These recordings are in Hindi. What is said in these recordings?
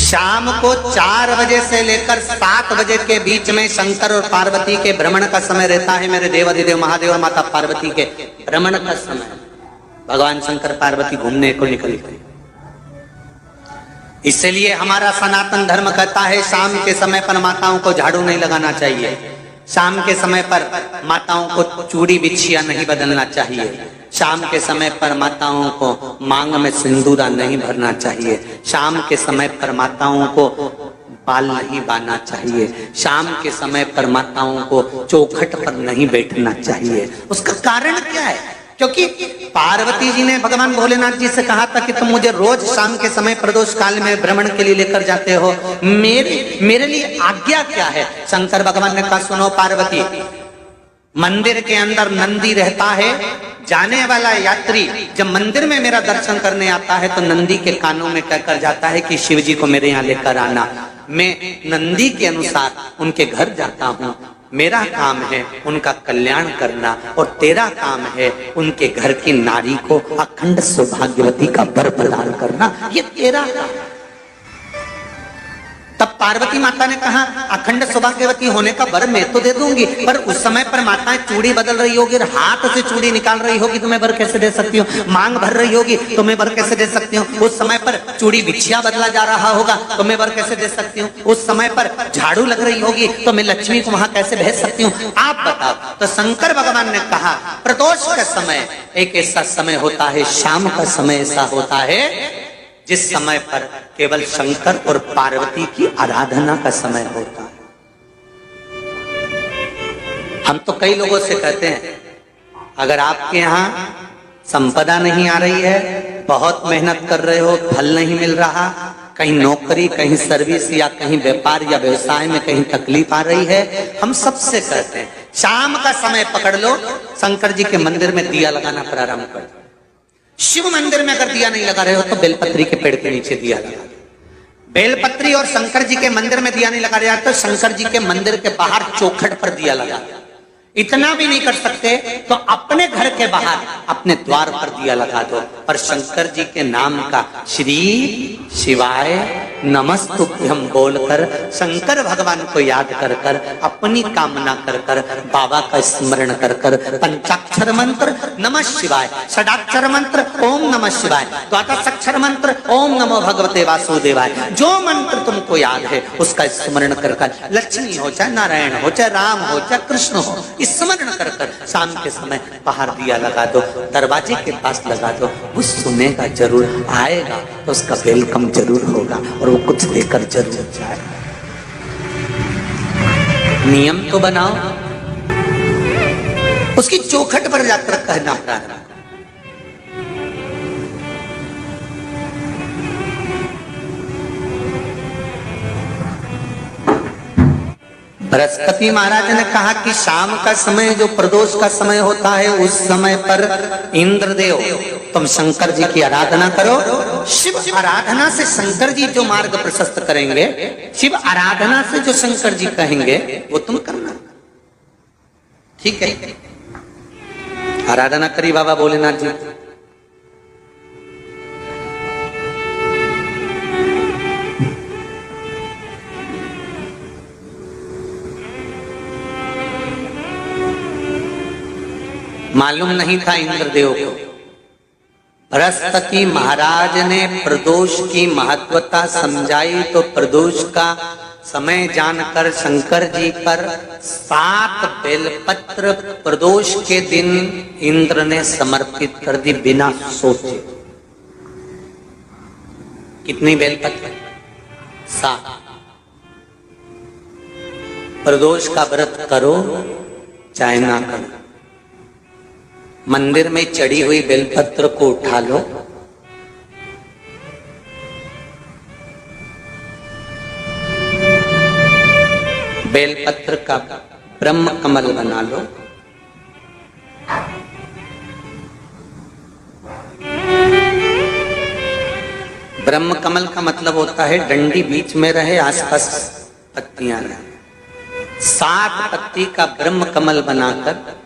शाम को 4 बजे से लेकर 7 बजे के बीच में शंकर और पार्वती के भ्रमण का समय रहता है। मेरे देवाधिदेव महादेव और माता पार्वती के भ्रमण का समय, भगवान शंकर पार्वती घूमने को निकलते हैं। इसलिए हमारा सनातन धर्म कहता है शाम के समय पर माताओं को झाड़ू नहीं लगाना चाहिए, शाम के समय पर माताओं को चूड़ी बिछिया नहीं बदलना चाहिए, शाम के समय पर माताओं को मांग में सिंदूरा नहीं भरना चाहिए, शाम के समय पर माताओं को बाल नहीं बांधना चाहिए, शाम के समय पर माताओं को चौखट पर नहीं बैठना चाहिए। उसका कारण क्या है? क्योंकि पार्वती जी ने भगवान भोलेनाथ जी से कहा था कि तुम मुझे रोज शाम के समय प्रदोष काल में भ्रमण के लिए लेकर जाते हो, मेरे लिए आज्ञा क्या है? शंकर भगवान ने कहा सुनो पार्वती, मंदिर के अंदर नंदी रहता है, जाने वाला यात्री जब मंदिर में मेरा दर्शन करने आता है तो नंदी के कानों में कहकर जाता है कि शिव जी को मेरे यहाँ लेकर आना। मैं नंदी के अनुसार उनके घर जाता हूँ, मेरा काम है उनका कल्याण करना और तेरा काम है उनके घर की नारी को अखंड सौभाग्यवती का वर प्रदान करना, ये तेरा काम। तब पार्वती माता ने कहा अखंड सौभाग्यवती होने का वर मैं तो दे दूंगी, पर उस समय पर माताएं चूड़ी बदल रही होगी, हाथ से चूड़ी निकाल रही होगी तो मैं वर कैसे दे सकती हूँ? मांग भर रही होगी तो मैं वर कैसे दे सकती हूँ? उस समय पर चूड़ी बिछिया बदला जा रहा होगा तो मैं वर कैसे दे सकती हूँ? उस समय पर झाड़ू लग रही होगी तो मैं लक्ष्मी को वहां कैसे भेज सकती हूँ? आप बताओ। तो शंकर भगवान ने कहा प्रदोष का समय एक ऐसा समय होता है, शाम का समय ऐसा होता है जिस समय पर केवल शंकर और पार्वती की आराधना का समय होता है। हम तो कई लोगों से कहते हैं अगर आपके यहाँ संपदा नहीं आ रही है, बहुत मेहनत कर रहे हो, फल नहीं मिल रहा, कहीं नौकरी, कहीं सर्विस या कहीं व्यापार या व्यवसाय में कहीं तकलीफ आ रही है, हम सबसे कहते हैं शाम का समय पकड़ लो, शंकर जी के मंदिर में दिया लगाना प्रारंभ कर दो। शिव मंदिर में अगर दिया नहीं लगा रहे हो तो बेलपत्री के पेड़ के नीचे दिया लगा दो। बेलपत्री और शंकर जी के मंदिर में दिया नहीं लगा रहे तो शंकर जी के मंदिर के बाहर चौखट पर दिया लगा दो। इतना भी नहीं कर सकते तो अपने घर के बाहर अपने द्वार पर दिया लगा दो, पर शंकर जी के नाम का श्री शिवाय नमस्तुभ्यम बोलकर शंकर भगवान को याद कर कर अपनी कामना कर कर बाबा का स्मरण कर कर पंचाक्षर मंत्र नमः शिवाय, षडाक्षर मंत्र ओम नमः शिवाय, द्वादशाक्षर मंत्र ओम नमो भगवते वासुदेवाय, जो मंत्र तुमको याद है उसका स्मरण कर कर लक्ष्मी हो चाहे नारायण हो चाहे राम हो चाहे कृष्ण हो स्मरण कर कर शाम के समय बाहर दिया लगा दो, दरवाजे के पास लगा दो। वो सुनेगा जरूर, आएगा तो उसका वेलकम जरूर होगा और वो कुछ देकर जरूर जाएगा। नियम तो बनाओ, उसकी चौखट पर जाकर कहना प्रारंभ। बृहस्पति महाराज ने कहा कि शाम का समय जो प्रदोष का समय होता है उस समय पर इंद्रदेव तुम शंकर जी की आराधना करो। शिव आराधना से शंकर जी जो मार्ग प्रशस्त करेंगे, शिव आराधना से जो शंकर जी कहेंगे वो तुम करना, ठीक है? आराधना करी बाबा भोलेनाथ जी। मालूम नहीं था इंद्रदेव को, बृहस्पति महाराज ने प्रदोष की महत्वता समझाई तो प्रदोष का समय जानकर शंकर जी पर 7 बेलपत्र प्रदोष के दिन इंद्र ने समर्पित कर दी बिना सोचे। कितनी बेलपत्र? 7। प्रदोष का व्रत करो चाहे ना करो, मंदिर में चढ़ी हुई बेलपत्र को उठा लो, बेलपत्र का ब्रह्म कमल बना लो, ब्रह्म कमल का मतलब होता है डंडी बीच में रहे, आसपास पत्तियां रहे। 7 पत्ती का ब्रह्म कमल बनाकर,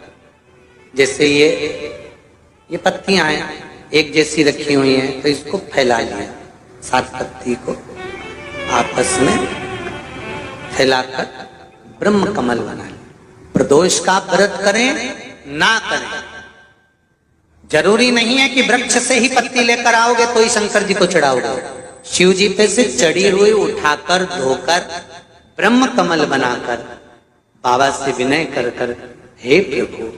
जैसे ये पत्तियां हैं एक जैसी रखी हुई हैं तो इसको फैला लिया 7 पत्ती को, आपस में फैलाकर ब्रह्म कमल बना लें। प्रदोष का व्रत करें ना करें, जरूरी नहीं है कि वृक्ष से ही पत्ती लेकर आओगे तो ही शंकर जी को चढ़ाओगे। शिव जी पे से चढ़ी हुई उठाकर धोकर ब्रह्म कमल बनाकर बाबा से विनय कर कर, हे प्रभु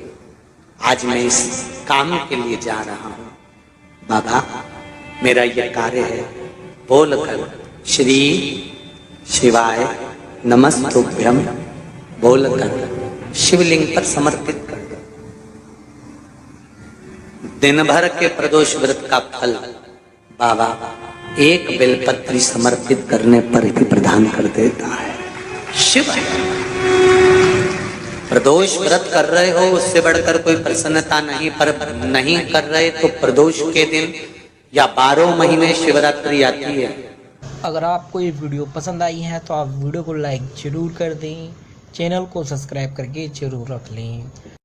आज मैं इस काम के लिए जा रहा हूं, बाबा मेरा यह कार्य है, बोलकर श्री शिवाय नमस्तुभ्यम बोलकर शिवलिंग पर समर्पित कर दो। दिन भर के प्रदोष व्रत का फल बाबा एक बेलपत्री समर्पित करने पर ही प्रदान कर देता है। शिव प्रदोष व्रत कर रहे हो उससे बढ़कर कोई प्रसन्नता नहीं, पर नहीं कर रहे तो प्रदोष के दिन या 12 महीने शिवरात्रि आती है। अगर आपको ये वीडियो पसंद आई है तो आप वीडियो को लाइक जरूर कर दें, चैनल को सब्सक्राइब करके जरूर रख लें।